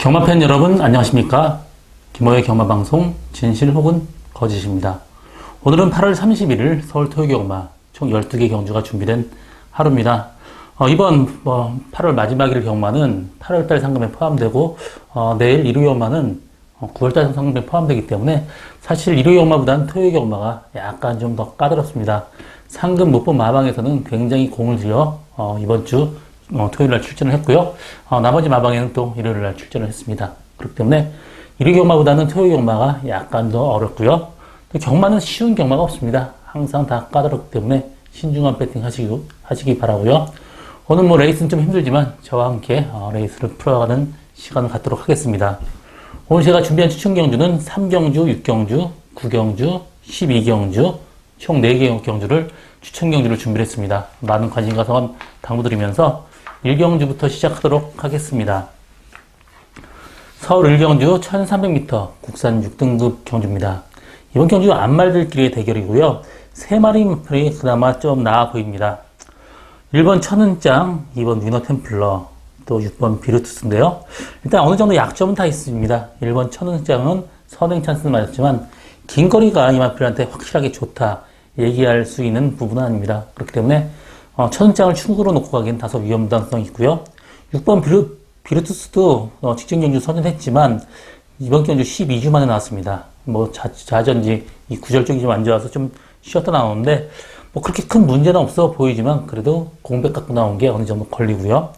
경마팬 여러분 안녕하십니까? 김호의 경마방송 진실 혹은 거짓입니다. 오늘은 8월 31일 서울 토요경마 총 12개 경주가 준비된 하루입니다. 이번 8월 마지막일 경마는 8월달 상금에 포함되고 내일 일요 경마는 9월달 상금에 포함되기 때문에 사실 일요 경마보다는 토요 경마가 약간 좀 더 까다롭습니다. 상금 못 본 마방에서는 굉장히 공을 들여 이번 주 토요일날 출전을 했고요. 나머지 마방에는 또 일요일날 출전을 했습니다. 그렇기 때문에 일요 경마보다는 토요 경마가 약간 더 어렵고요. 경마는 쉬운 경마가 없습니다. 항상 다 까다롭기 때문에 신중한 배팅 하시기 바라고요. 오늘 레이스는 좀 힘들지만 저와 함께 레이스를 풀어가는 시간을 갖도록 하겠습니다. 오늘 제가 준비한 추천 경주는 3경주, 6경주, 9경주, 12경주 총 4개 경주를 추천 경주를 준비를 했습니다. 많은 관심과 성원 당부드리면서 1경주부터 시작하도록 하겠습니다. 서울 1경주 1300m 국산 6등급 경주입니다. 이번 경주 안말들끼리의 대결이고요. 3마리 그나마 좀 나아 보입니다. 1번 천은짱, 2번 위너템플러, 또 6번 비르투스인데요. 일단 어느 정도 약점은 다 있습니다. 1번 천은짱은 선행 찬스는 맞았지만 긴 거리가 이마필한테 확실하게 좋다 얘기할 수 있는 부분은 아닙니다. 그렇기 때문에 천은짱을 충구로 놓고 가기엔 다소 위험성이 있고요. 6번 비르투스도 직전 경주 선전했지만 이번 경주 12주 만에 나왔습니다. 자전지 이 구절 쪽이 좀 안 좋아서 좀 쉬었다 나오는데 그렇게 큰 문제는 없어 보이지만 그래도 공백 갖고 나온 게 어느 정도 걸리고요.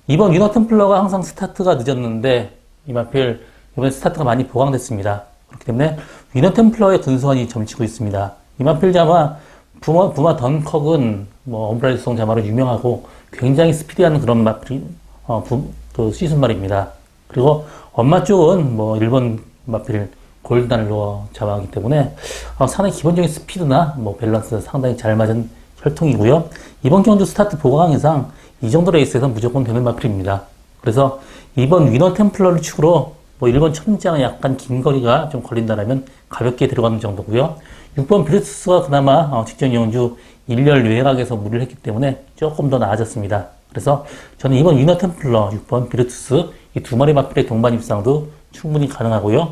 2번 위너템플러가 항상 스타트가 늦었는데 이마필 이번에 스타트가 많이 보강됐습니다. 그렇기 때문에 위너템플러의 근소한이 점치고 있습니다. 이마필 자마 부마 던컥은 엄브라이드 송 자마로 유명하고 굉장히 스피디한 그런 마필이 시즌말입니다. 그리고 엄마 쪽은 일본 마필 골드달러 자마이기 때문에 상당히 기본적인 스피드나 밸런스 상당히 잘 맞은 혈통이고요. 이번 경주 스타트 보강이상 이 정도 레이스에서 무조건 되는 마필입니다. 그래서 이번 위너 템플러를 축으로 1번 천장은 약간 긴 거리가 좀 걸린다라면 가볍게 들어가는 정도고요. 6번 비르투스가 그나마 직전 경주 1열 외곽에서 무리를 했기 때문에 조금 더 나아졌습니다. 그래서 저는 이번 위너 템플러, 6번 비르투스 이 두 마리 마필의 동반 입상도 충분히 가능하고요.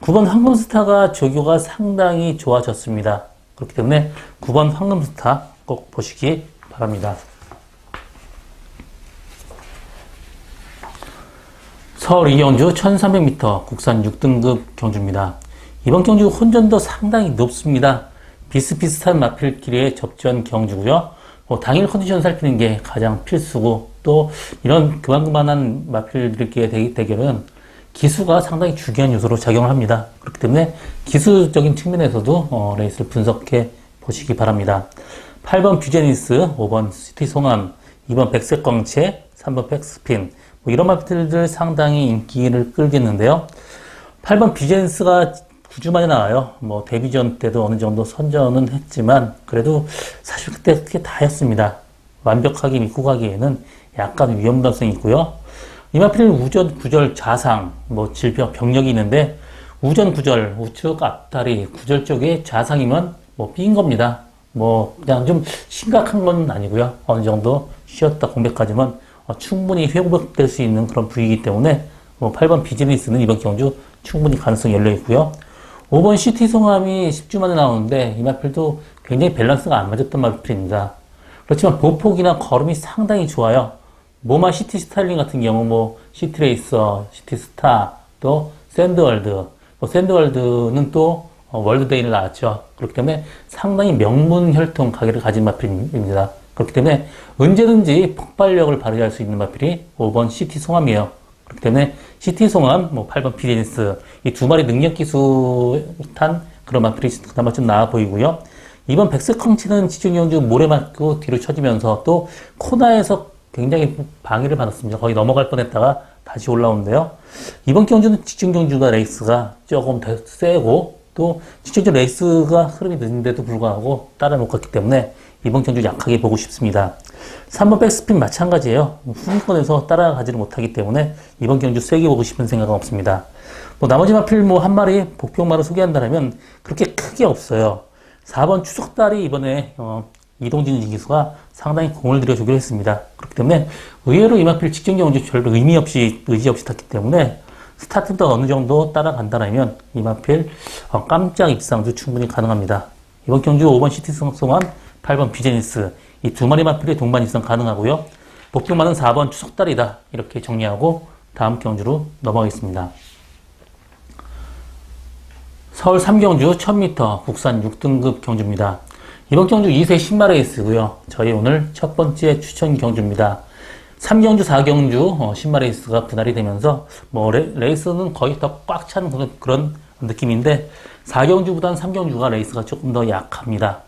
9번 황금스타가 조교가 상당히 좋아졌습니다. 그렇기 때문에 9번 황금스타 꼭 보시기 바랍니다. 서울 2경주 1300m 국산 6등급 경주입니다. 이번 경주 혼전도 상당히 높습니다. 비슷비슷한 마필끼리의 접전 경주고요. 당일 컨디션 살피는 게 가장 필수고 또 이런 그만한 마필들끼리의 대결은 기수가 상당히 중요한 요소로 작용을 합니다. 그렇기 때문에 기수적인 측면에서도 레이스를 분석해 보시기 바랍니다. 8번 뷰제니스, 5번 시티송암, 2번 백색광채, 3번 백스핀 이런 마필들 상당히 인기를 끌겠는데요. 8번 뷰제니스가 9주 만에 나와요. 데뷔전 때도 어느 정도 선전은 했지만 그래도 사실 그때 그게 다였습니다. 완벽하게 믿고 가기에는 약간 위험성이 있고요. 이마필 우전, 구절, 좌상, 질병, 병력이 있는데 우전, 구절, 우측, 앞다리, 구절 쪽에 좌상이면 삐인 겁니다. 그냥 좀 심각한 건 아니고요. 어느 정도 쉬었다 공백하지만 충분히 회복될 수 있는 그런 부위이기 때문에 8번 비즈니스는 이번 경주 충분히 가능성이 열려 있고요. 5번 시티송암이 10주 만에 나오는데 이마필도 굉장히 밸런스가 안 맞았던 마필입니다. 그렇지만 보폭이나 걸음이 상당히 좋아요. 모마 시티 스타일링 같은 경우 시티레이서, 시티스타, 또 샌드월드, 샌드월드는 또 월드데이를 나왔죠. 그렇기 때문에 상당히 명문 혈통 가게를 가진 마필입니다. 그렇기 때문에 언제든지 폭발력을 발휘할 수 있는 마필이 5번 시티송암이에요. 그렇기 때문에 시티송암, 8번 피데니스 이 두 마리 능력기수 탄 그런 마필이 그나마 좀 나아 보이고요. 2번 백색황치는 직전 경주 모래 맞고 뒤로 쳐지면서 또 코너에서 굉장히 방해를 받았습니다. 거의 넘어갈 뻔했다가 다시 올라오는데요. 이번 경주는 직전 경주가 레이스가 조금 더 세고 또 직전 경주 레이스가 흐름이 늦은데도 불구하고 따라 못 갔기 때문에 이번 경주 약하게 보고 싶습니다. 3번 백스핀 마찬가지예요. 후위권에서 따라가지를 못하기 때문에 이번 경주 세게 보고 싶은 생각은 없습니다. 나머지 마필 한 마리 복병마를 소개한다면 그렇게 크게 없어요. 4번 추석달이 이번에 이동진 기수가 상당히 공을 들여주기로 했습니다. 그렇기 때문에 의외로 이마필 직전 경주 별로 의지 없이 탔기 때문에 스타트도 어느 정도 따라간다면 이 마필 깜짝 입상도 충분히 가능합니다. 이번 경주 5번 시티성송환, 8번 비즈니스 이 두 마리 마필의 동반 입상 가능하고요. 복병만은 4번 추석달이다 이렇게 정리하고 다음 경주로 넘어가겠습니다. 서울 3경주 1000m 국산 6등급 경주입니다. 이번 경주 2세 신마 레이스고요. 저희 오늘 첫 번째 추천 경주입니다. 3경주, 4경주 신마 레이스가 분할이 되면서 뭐 레이스는 거의 더 꽉 찬 그런 느낌인데 4경주보다는 3경주가 레이스가 조금 더 약합니다.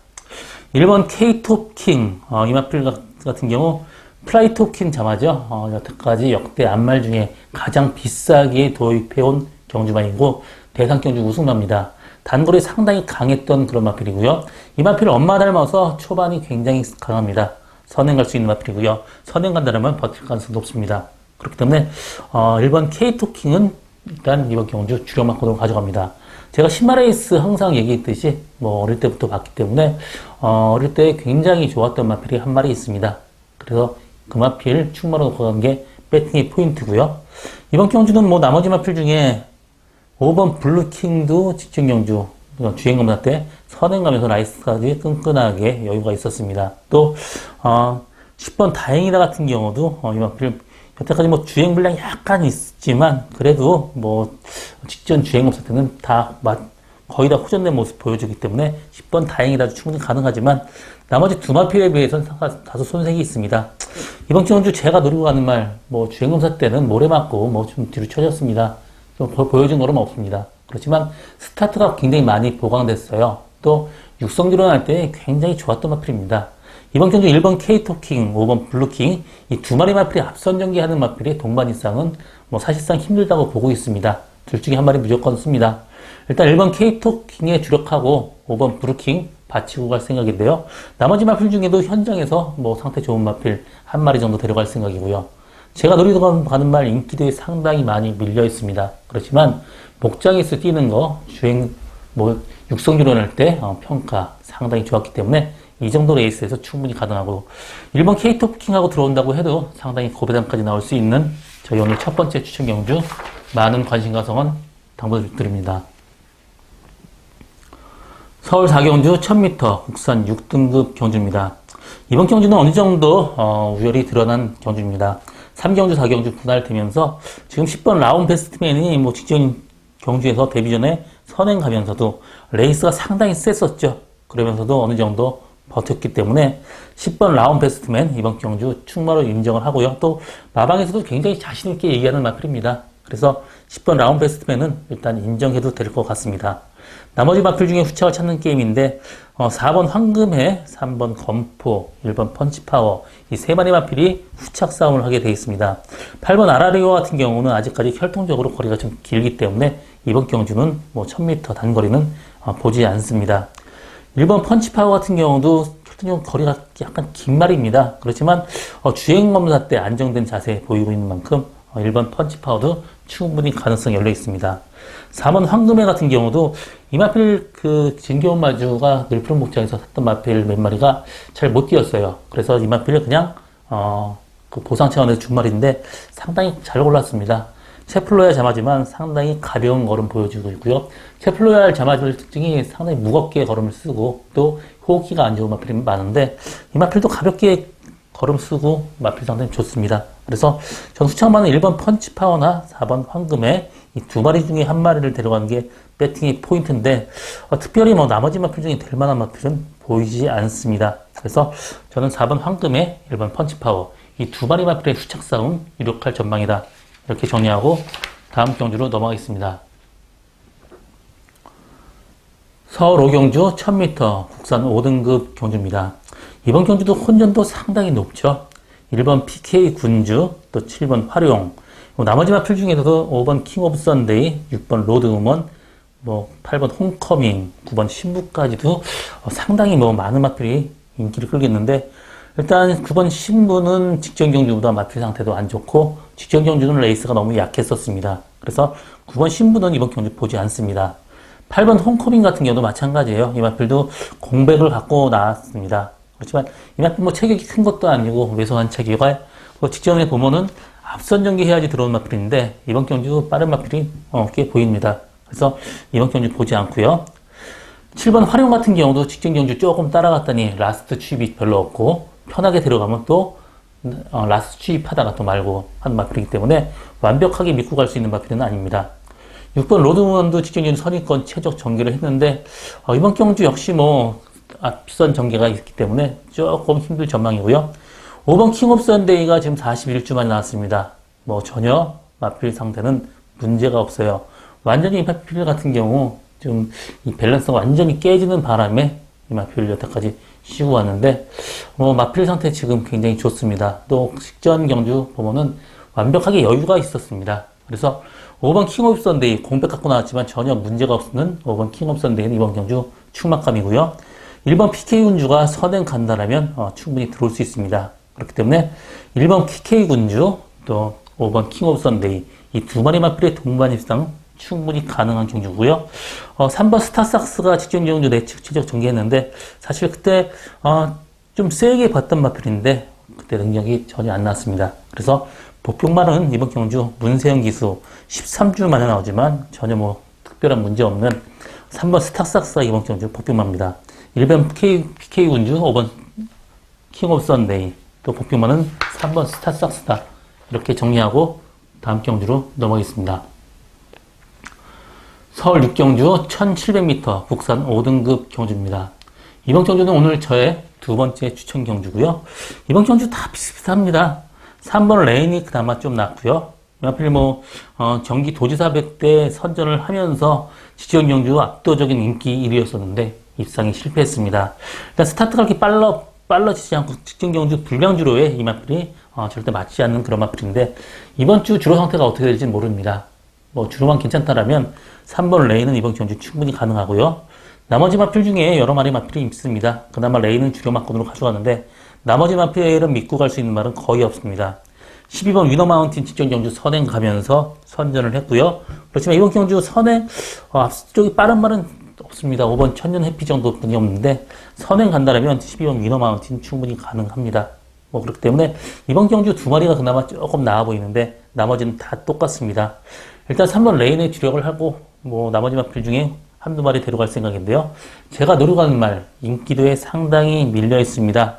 1번 K-톱킹 이 마필 같은 경우 플라이토킹 자마죠. 여태까지 역대 안말 중에 가장 비싸게 도입해온 경주만이고 대상 경주 우승마입니다. 단거리 상당히 강했던 그런 마필이고요. 이 마필은 엄마 닮아서 초반이 굉장히 강합니다. 선행 갈 수 있는 마필이고요. 선행 간다면 버틸 가능성이 높습니다. 그렇기 때문에 1번 K-토킹은 일단 이번 경주 주력 마크로 가져갑니다. 제가 신마레이스 항상 얘기했듯이 뭐 어릴 때부터 봤기 때문에 어릴 때 굉장히 좋았던 마필이 한 마리 있습니다. 그래서 그 마필 충마로 가는 게 배팅의 포인트고요. 이번 경주는 뭐 나머지 마필 중에 5번 블루킹도 직전 경주 주행 검사 때 선행 가면서 라이스까지 끈끈하게 여유가 있었습니다. 또 10번 다행이다 같은 경우도 이 마필 여태까지 뭐 주행 분량이 약간 있지만 그래도 뭐 직전 주행 검사 때는 거의 다 호전된 모습 보여주기 때문에 10번 다행이라도 충분히 가능하지만 나머지 두 마필에 비해서는 다소 손색이 있습니다. 이번 경주 제가 노리고 가는 말, 뭐 주행 검사 때는 모래 맞고 뭐 좀 뒤로 쳐졌습니다. 좀 보여준 거는 없습니다. 그렇지만 스타트가 굉장히 많이 보강됐어요. 또 육성주론 할 때 굉장히 좋았던 마필입니다. 이번 경주 1번 K-토킹, 5번 블루킹 이 두 마리 마필이 앞선 전개하는 마필의 동반 이상은 뭐 사실상 힘들다고 보고 있습니다. 둘 중에 한 마리 무조건 씁니다. 일단 1번 K-토킹에 주력하고 5번 블루킹 받치고 갈 생각인데요. 나머지 마필 중에도 현장에서 뭐 상태 좋은 마필 한 마리 정도 데려갈 생각이고요. 제가 노리고 가는 말 인기도에 상당히 많이 밀려 있습니다. 그렇지만 목장에서 뛰는 거 주행 뭐 육성주론 할 때 평가 상당히 좋았기 때문에 이 정도 레이스에서 충분히 가능하고 1번 K-토킹하고 들어온다고 해도 상당히 고배당까지 나올 수 있는 저희 오늘 첫 번째 추천 경주 많은 관심과 성원 당부드립니다. 서울 4경주 1000m 국산 6등급 경주입니다. 이번 경주는 어느 정도 우열이 드러난 경주입니다. 3경주, 4경주 분할되면서 지금 10번 라운 베스트맨이 뭐 직전 경주에서 데뷔 전에 선행 가면서도 레이스가 상당히 셌었죠. 그러면서도 어느 정도 버텼기 때문에 10번 라운 베스트맨 이번 경주 충마로 인정을 하고요. 또 마방에서도 굉장히 자신있게 얘기하는 마필입니다. 그래서 10번 라운 베스트맨은 일단 인정해도 될 것 같습니다. 나머지 마필 중에 후착을 찾는 게임인데 4번 황금해, 3번 검포, 1번 펀치파워 이 세 마리 마필이 후착 싸움을 하게 되어 있습니다. 8번 아라리오 같은 경우는 아직까지 혈통적으로 거리가 좀 길기 때문에 이번 경주는 뭐 1000m 단거리는 보지 않습니다. 1번 펀치파워 같은 경우도 혈통적 거리가 약간 긴 말입니다. 그렇지만 주행 검사 때 안정된 자세 보이고 있는 만큼 1번 펀치파워도 충분히 가능성이 열려 있습니다. 4번 황금해 같은 경우도 이 마필 진겨운 마주가 늘푸른 목장에서 샀던 마필 몇 마리가 잘 못 뛰었어요. 그래서 이 마필을 그냥 보상 차원에서 준 말인데 상당히 잘 골랐습니다. 체플로얄 자마지만 상당히 가벼운 걸음 보여주고 있고요. 체플로얄 자마들 특징이 상당히 무겁게 걸음을 쓰고 또 호흡기가 안 좋은 마필이 많은데 이 마필도 가볍게 걸음 쓰고 마필 상당히 좋습니다. 그래서 전 후창만은 1번 펀치파워나 4번 황금에 이 두 마리 중에 한 마리를 데려가는 게 배팅의 포인트인데 특별히 뭐 나머지 마필 중에 될 만한 마필은 보이지 않습니다. 그래서 저는 4번 황금에 1번 펀치파워 이 두 마리 마필의 후착 싸움 유력할 전망이다. 이렇게 정리하고 다음 경주로 넘어가겠습니다. 서울 5경주 1000m 국산 5등급 경주입니다. 이번 경주도 혼전도 상당히 높죠. 1번 PK 군주, 또 7번 활용, 나머지 마필 중에서도 5번 킹 오브 선데이, 6번 로드 우먼, 8번 홈커밍, 9번 신부까지도 상당히 많은 마필이 인기를 끌겠는데 일단 9번 신부는 직전 경주보다 마필 상태도 안 좋고 직전 경주는 레이스가 너무 약했었습니다. 그래서 9번 신부는 이번 경주 보지 않습니다. 8번 홈커밍 같은 경우도 마찬가지예요. 이 마필도 공백을 갖고 나왔습니다. 그렇지만 이 마필 체격이 큰 것도 아니고 왜소한 체격에 직전에 보면은 앞선 전개해야지 들어오는 마필인데 이번 경주 빠른 마필이 꽤 보입니다. 그래서 이번 경주 보지 않고요. 7번 활용 같은 경우도 직전 경주 조금 따라갔더니 라스트 추입이 별로 없고 편하게 들어가면 또 라스트 추입하다가 또 말고 하는 마필이기 때문에 완벽하게 믿고 갈 수 있는 마필은 아닙니다. 6번 로드문도 직전 경주 선입권 최적 전개를 했는데 이번 경주 역시 뭐 앞선 전개가 있기 때문에 조금 힘들 전망이고요. 5번 킹 오브 썬데이가 지금 41주 만에 나왔습니다. 뭐 전혀 마필 상태는 문제가 없어요. 완전히 이 마필 같은 경우 좀 이 밸런스가 완전히 깨지는 바람에 이 마필 여태까지 쉬고 왔는데 마필 상태 지금 굉장히 좋습니다. 또 직전 경주 보면은 완벽하게 여유가 있었습니다. 그래서 5번 킹 오브 썬데이 공백 갖고 나왔지만 전혀 문제가 없는 5번 킹 오브 썬데이는 이번 경주 충막감이고요. 1번 PK 군주가 선행 간다라면 충분히 들어올 수 있습니다. 그렇기 때문에 1번 PK 군주 또 5번 킹 오브 썬데이 이 두 마리 마필의 동반 입상 충분히 가능한 경주고요. 3번 스타삭스가 직전 경주 내측 최적 전개했는데 사실 그때 좀 세게 봤던 마필인데 그때 능력이 전혀 안 나왔습니다. 그래서 보평말은 이번 경주 문세영 기수 13주 만에 나오지만 전혀 뭐 특별한 문제 없는 3번 스타삭스가 이번 경주 보평말입니다. 1번 PK 군주, 5번 킹 오브 썬데이, 또 복병만은 3번 스타삭스다. 이렇게 정리하고 다음 경주로 넘어가겠습니다. 서울 6경주 1700m 국산 5등급 경주입니다. 이번 경주는 오늘 저의 두 번째 추천 경주고요. 이번 경주 다 비슷비슷합니다. 3번 레인이 그나마 좀 낫고요. 하필 경기 도지사배 때 선전을 하면서 직전 경주 압도적인 인기 1위였었는데 입상이 실패했습니다. 일단 스타트가 그렇게 빨라지지 않고 직전 경주 불량주로의 이 마필이 절대 맞지 않는 그런 마필인데 이번 주 주로 상태가 어떻게 될지 모릅니다. 주로만 괜찮다라면 3번 레인은 이번 경주 충분히 가능하고요. 나머지 마필 중에 여러 마리 마필이 있습니다. 그나마 레인은 주력 마건으로 가져가는데 나머지 마필은 믿고 갈 수 있는 말은 거의 없습니다. 12번 위너 마운틴 직전 경주 선행 가면서 선전을 했고요. 그렇지만 이번 경주 선행 앞쪽이 빠른 말은 없습니다. 5번 천년 해피 정도뿐이 없는데 선행 간다라면 12번 위너 마운틴 충분히 가능합니다. 그렇기 때문에 이번 경주 두 마리가 그나마 조금 나아 보이는데 나머지는 다 똑같습니다. 일단 3번 레인에 주력을 하고 나머지 마필 중에 한두 마리 데려갈 생각인데요. 제가 노려가는 말 인기도에 상당히 밀려 있습니다.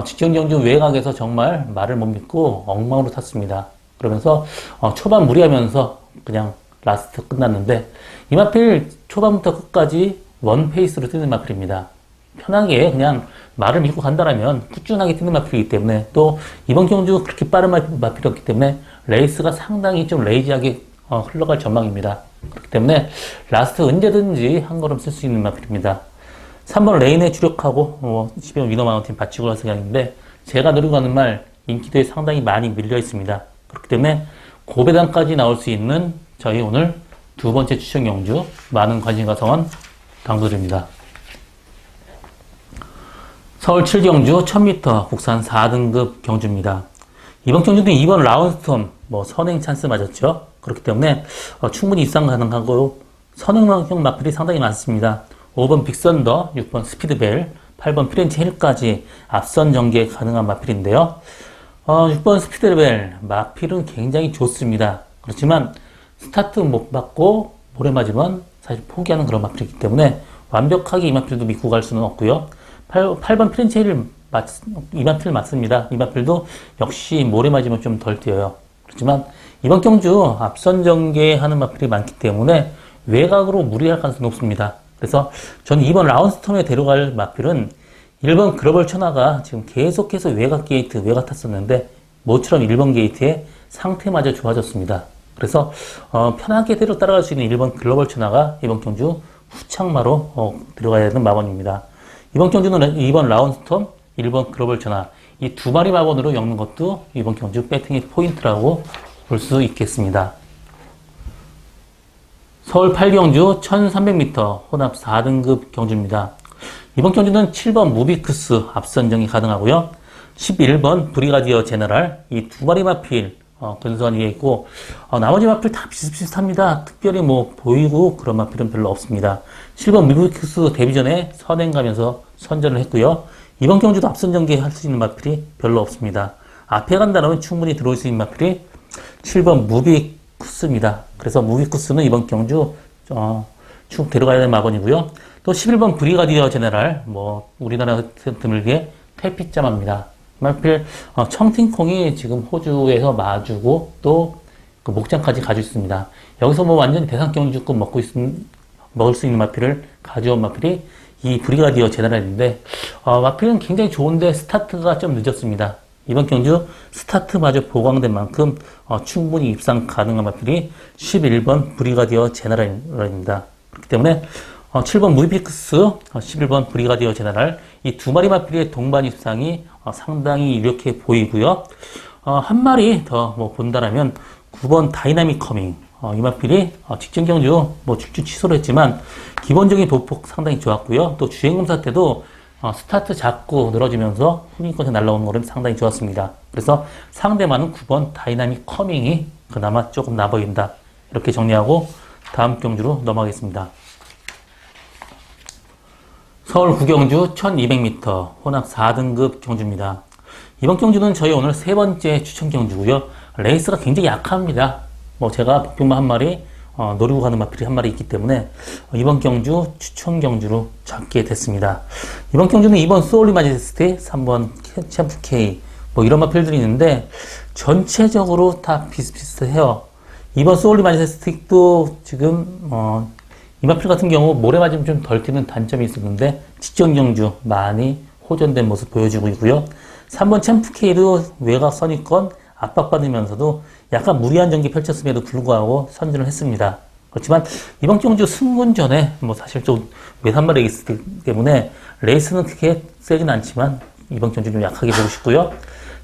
직전 경주 외곽에서 정말 말을 못 믿고 엉망으로 탔습니다. 그러면서 초반 무리하면서 그냥 라스트 끝났는데 이 마필 초반부터 끝까지 원 페이스로 뛰는 마필입니다. 편하게 그냥 말을 믿고 간다라면 꾸준하게 뛰는 마필이기 때문에 또 이번 경주 그렇게 빠른 마필이었기 때문에 레이스가 상당히 좀 레이지하게 흘러갈 전망입니다. 그렇기 때문에 라스트 언제든지 한 걸음 쓸 수 있는 마필입니다. 3번 레인에 주력하고 12번 위너 마운틴 받치고 갈 생각인데 제가 노리고 가는 말 인기도에 상당히 많이 밀려 있습니다. 그렇기 때문에 고배당까지 나올 수 있는 저희 오늘 두 번째 추천 경주 많은 관심과 성원 당부드립니다. 서울 7경주 1000m 국산 4등급 경주입니다. 이번 경주는 2번 라운스톰 선행 찬스 맞았죠. 그렇기 때문에 충분히 입상 가능하고 선행형 마필이 상당히 많습니다. 5번 빅선더, 6번 스피드벨, 8번 프렌치 힐까지 앞선 전개 가능한 마필인데요. 6번 스피드벨 마필은 굉장히 좋습니다. 그렇지만 스타트 못 받고 모래 맞으면 사실 포기하는 그런 마필이기 때문에 완벽하게 이 마필도 믿고 갈 수는 없고요. 8번 프렌치 힐 이 마필 맞습니다. 이 마필도 역시 모래 맞으면 좀 덜 뛰어요. 그렇지만 이번 경주 앞선 전개하는 마필이 많기 때문에 외곽으로 무리할 가능성이 높습니다. 그래서 저는 이번 라운스톰에 데려갈 마필은 1번 글로벌 천하가 지금 계속해서 외곽 게이트 외곽 탔었는데 모처럼 1번 게이트의 상태마저 좋아졌습니다. 그래서 편하게 따라갈 수 있는 1번 글로벌 천하가 이번 경주 후창마로 들어가야 되는 마번입니다. 이번 경주는 2번 라운스톰, 1번 글로벌 천하 이 두 마리 마번으로 엮는 것도 이번 경주 배팅의 포인트라고 볼 수 있겠습니다. 서울 8경주 1300m 혼합 4등급 경주입니다. 이번 경주는 7번 무비크스 앞선정이 가능하고요. 11번 브리가디어 제너럴 이 두 마리 마필 근소한 위에 있고 나머지 마필 다 비슷비슷합니다. 특별히 보이고 그런 마필은 별로 없습니다. 7번 무비크스 데뷔 전에 선행 가면서 선전을 했고요. 이번 경주도 앞선 전개 할 수 있는 마필이 별로 없습니다. 앞에 간다면 충분히 들어올 수 있는 마필이 7번 무비쿠스입니다. 그래서 무비쿠스는 이번 경주 쭉 데려가야 될 마번이고요. 또 11번 브리가디어 제네랄, 우리나라 드물게 퇴피자마입니다. 하필 청팅콩이 지금 호주에서 마주고 또 그 목장까지 가지고 있습니다. 여기서 완전히 대상 경주급 먹을 수 있는 마필을 가져온 마필이 이 브리가디어 제네랄인데, 마필은 굉장히 좋은데 스타트가 좀 늦었습니다. 이번 경주 스타트마저 보강된 만큼 충분히 입상 가능한 마필이 11번 브리가디어 제네랄입니다. 그렇기 때문에 7번 무비쿠스, 11번 브리가디어 제네랄 이 두 마리 마필의 동반 입상이 상당히 유력해 보이고요. 한 마리 더 본다라면 9번 다이나믹 커밍, 이 마필이 직전 경주 출주 취소를 했지만 기본적인 보폭 상당히 좋았고요. 또 주행검사 때도 스타트 잡고 늘어지면서 후진권에 날라오는 거는 상당히 좋았습니다. 그래서 상대만은 9번 다이나믹 커밍이 그나마 조금 나 보인다. 이렇게 정리하고 다음 경주로 넘어가겠습니다. 서울 구경주 1200m 혼합 4등급 경주입니다. 이번 경주는 저희 오늘 세 번째 추천 경주고요. 레이스가 굉장히 약합니다. 제가 복병마 한 마리 노리고 가는 마필이 한 마리 있기 때문에 이번 경주 추천 경주로 잡게 됐습니다. 이번 경주는 2번 소울리 마제스티, 3번 챔프 K 이런 마필들이 있는데 전체적으로 다 비슷비슷해요. 2번 소울리 마제스틱도 지금 이 마필 같은 경우 모래 맞으면 좀 덜 튀는 단점이 있었는데 직전 경주 많이 호전된 모습 보여주고 있고요. 3번 챔프 K도 외곽 선입권 압박받으면서도 약간 무리한 전기 펼쳤음에도 불구하고 선전을 했습니다. 그렇지만 이번 경주 승군 전에 사실 좀 외산말이 있기 때문에 레이스는 크게 세진 않지만 이번 경주 좀 약하게 보고 싶고요.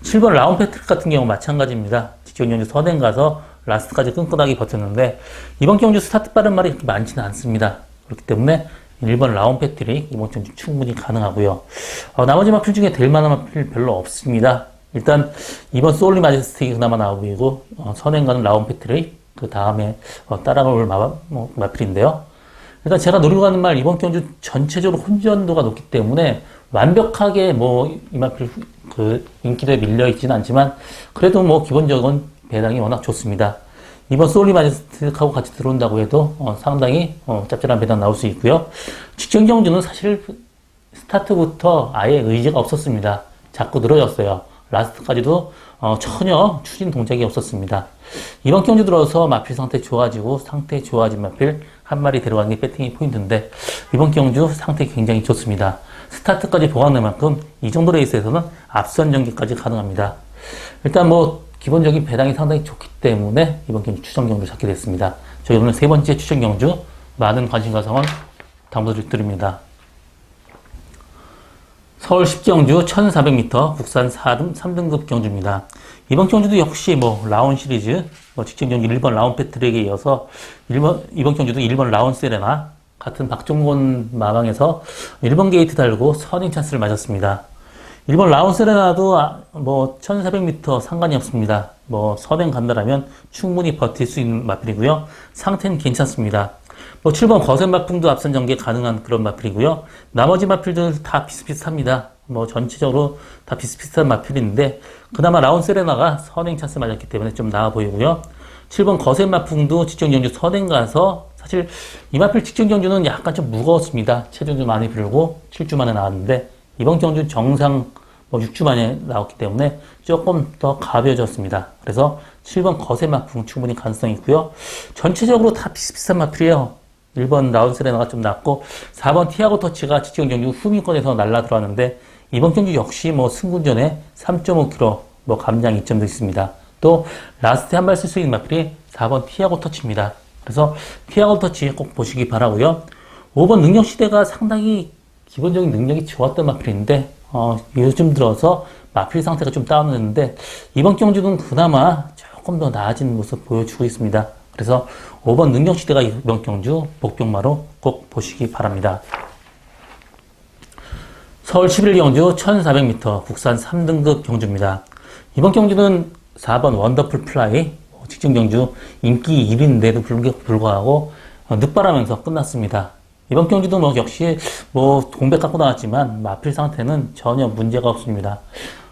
7번 라운 패트릭 같은 경우 마찬가지입니다. 직전 경주 선행 가서 라스트까지 끈끈하게 버텼는데 이번 경주 스타트 빠른 말이 그렇게 많지는 않습니다. 그렇기 때문에 1번 라운 패트릭 이번 경주 충분히 가능하고요. 나머지 마필 중에 될 만한 마필 별로 없습니다. 일단 이번 소울리 마제스틱이 그나마 나와 보이고 선행가는 라운 패트릭, 그 다음에 따라올 마필인데요. 일단 제가 노리고 가는 말 이번 경주 전체적으로 혼전도가 높기 때문에 완벽하게 이 마필 그 인기도에 밀려 있지는 않지만 그래도 기본적인 배당이 워낙 좋습니다. 이번 소울리 마제스틱하고 같이 들어온다고 해도 상당히 짭짤한 배당 나올 수 있고요. 직전 경주는 사실 스타트부터 아예 의지가 없었습니다. 자꾸 늘어졌어요. 라스트까지도 전혀 추진 동작이 없었습니다. 이번 경주 들어서 마필 상태 좋아지고 상태 좋아진 마필 한 마리 데려가는 게 배팅이 포인트인데 이번 경주 상태 굉장히 좋습니다. 스타트까지 보강된 만큼 이 정도 레이스에서는 앞선 전개까지 가능합니다. 일단 기본적인 배당이 상당히 좋기 때문에 이번 경주 추천 경주 잡게 됐습니다. 저희 오늘 세 번째 추천 경주 많은 관심과 성원 당부드립니다. 서울 10경주 1400m 국산 3등급 경주입니다. 이번 경주도 역시 라운 시리즈, 직전 경주 1번 라운 패트릭에 이어서 이번 경주도 1번 라운 세레나 같은 박종곤 마방에서 1번 게이트 달고 선행 찬스를 맞았습니다. 1번 라운 세레나도 1400m 상관이 없습니다. 선행 간다라면 충분히 버틸 수 있는 마필이고요. 상태는 괜찮습니다. 7번 거센 마풍도 앞선 전개 가능한 그런 마필이고요. 나머지 마필들 다 비슷비슷합니다. 전체적으로 다 비슷비슷한 마필인데 그나마 라운 세레나가 선행 찬스 맞았기 때문에 좀 나아 보이고요. 7번 거센 마풍도 직전 경주 선행 가서 사실 이 마필 직전 경주는 약간 좀 무거웠습니다. 체중도 많이 들고 7주 만에 나왔는데 이번 경주 정상 6주 만에 나왔기 때문에 조금 더 가벼워졌습니다. 그래서 7번 거센 마풍 충분히 가능성이 있고요. 전체적으로 다 비슷비슷한 마필이에요. 1번 라운 세레나가 좀 낫고 4번 티아고 터치가 직전 경주 후미권에서 날라 들어왔는데 이번 경주 역시 승군 전에 3.5km 감량 이점도 있습니다. 또 라스트에 한 발 쓸 수 있는 마필이 4번 티아고 터치입니다. 그래서 티아고 터치 꼭 보시기 바라고요. 5번 능력시대가 상당히 기본적인 능력이 좋았던 마필인데 요즘 들어서 마필 상태가 좀 다운됐는데 이번 경주는 그나마 조금 더 나아진 모습 보여주고 있습니다. 그래서 5번 능력시대가 이번 경주 복병마로 꼭 보시기 바랍니다. 서울 11경주 1400m 국산 3등급 경주입니다. 이번 경주는 4번 원더풀 플라이 직전 경주 인기 1위인데도 불구하고 늦바라면서 끝났습니다. 이번 경주도 역시 동백 갖고 나왔지만 마필 상태는 전혀 문제가 없습니다.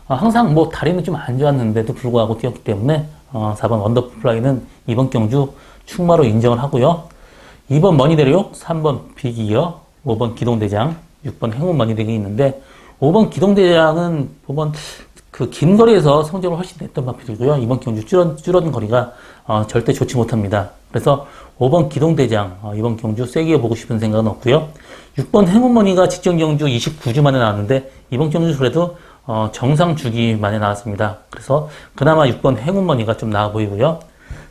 항상 다리는 좀 안 좋았는데도 불구하고 뛰었기 때문에 4번 원더풀 플라이는 이번 경주 충마로 인정을 하고요. 2번 머니대륙, 3번 빅이어, 5번 기동대장, 6번 행운 머니대륙이 있는데 5번 기동대장은 보면 그 긴 거리에서 성적을 훨씬 냈던 마필이고요. 이번 경주 줄어든 거리가 절대 좋지 못합니다. 그래서 5번 기동대장 이번 경주 세게 보고 싶은 생각은 없고요. 6번 행운머니가 직전 경주 29주 만에 나왔는데 이번 경주 그래도 정상 주기 만에 나왔습니다. 그래서 그나마 6번 행운머니가 좀 나아 보이고요.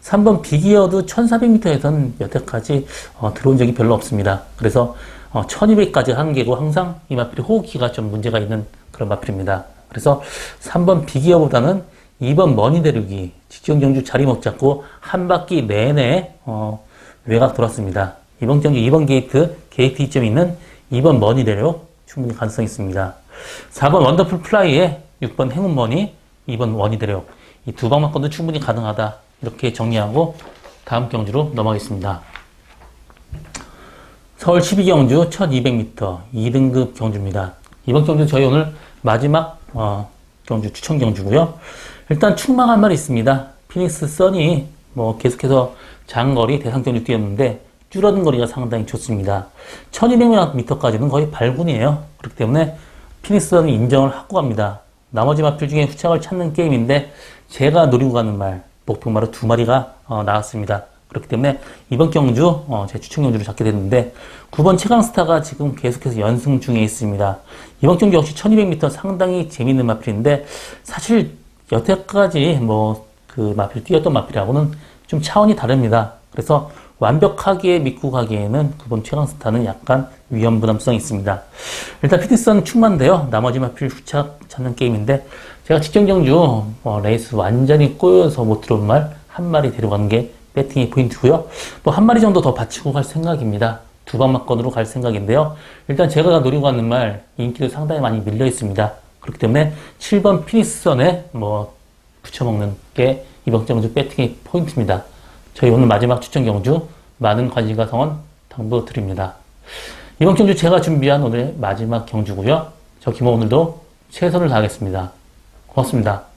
3번 빅이어도 1400m에서는 여태까지 들어온 적이 별로 없습니다. 그래서 1200까지 한계고 항상 이 마필이 호흡기가 좀 문제가 있는 그런 마필입니다. 그래서 3번 빅이어보다는 2번 머니대륙이 직전 경주 자리 못 잡고 한 바퀴 내내 외곽 돌았습니다. 이번 경주 2번 게이트 이점이 있는 2번 머니대륙 충분히 가능성이 있습니다. 4번 원더풀 플라이에 6번 행운머니, 2번 머니대륙 이 두 방만권도 충분히 가능하다. 이렇게 정리하고 다음 경주로 넘어가겠습니다. 서울 12경주 1200m 2등급 경주입니다. 이번 경주 저희 오늘 마지막 경주 추천 경주고요. 일단 충마가 한 마리 있습니다. 피닉스 선이 계속해서 장거리 대상 경주 뛰었는데 줄어든 거리가 상당히 좋습니다. 1200m까지는 거의 발군이에요. 그렇기 때문에 피닉스 선이 인정을 하고 갑니다. 나머지 마필 중에 후착을 찾는 게임인데 제가 노리고 가는 말 목표마로 두 마리가 나왔습니다. 그렇기 때문에 이번 경주 제 추천 경주를 잡게 됐는데 9번 최강스타가 지금 계속해서 연승 중에 있습니다. 이번 경주 역시 1200m 상당히 재밌는 마필인데 사실 여태까지 그 마필 뛰었던 마필하고는 좀 차원이 다릅니다. 그래서 완벽하게 믿고 가기에는 9번 최강스타는 약간 위험 부담성이 있습니다. 일단 피트선 충만인데요. 나머지 마필 후착 찾는 게임인데 제가 직전 경주 레이스 완전히 꼬여서 못 들어온 말 한 마리 데려가는 게 배팅의 포인트고요. 한 마리 정도 더 받치고 갈 생각입니다. 두 방만권으로 갈 생각인데요. 일단 제가 노리고 가는 말 인기도 상당히 많이 밀려 있습니다. 그렇기 때문에 7번 피니스선에 붙여먹는 게 이번 경주 배팅의 포인트입니다. 저희 오늘 마지막 추천 경주 많은 관심과 성원 당부드립니다. 이번 경주 제가 준비한 오늘 마지막 경주고요. 저 김호 오늘도 최선을 다하겠습니다. 고맙습니다.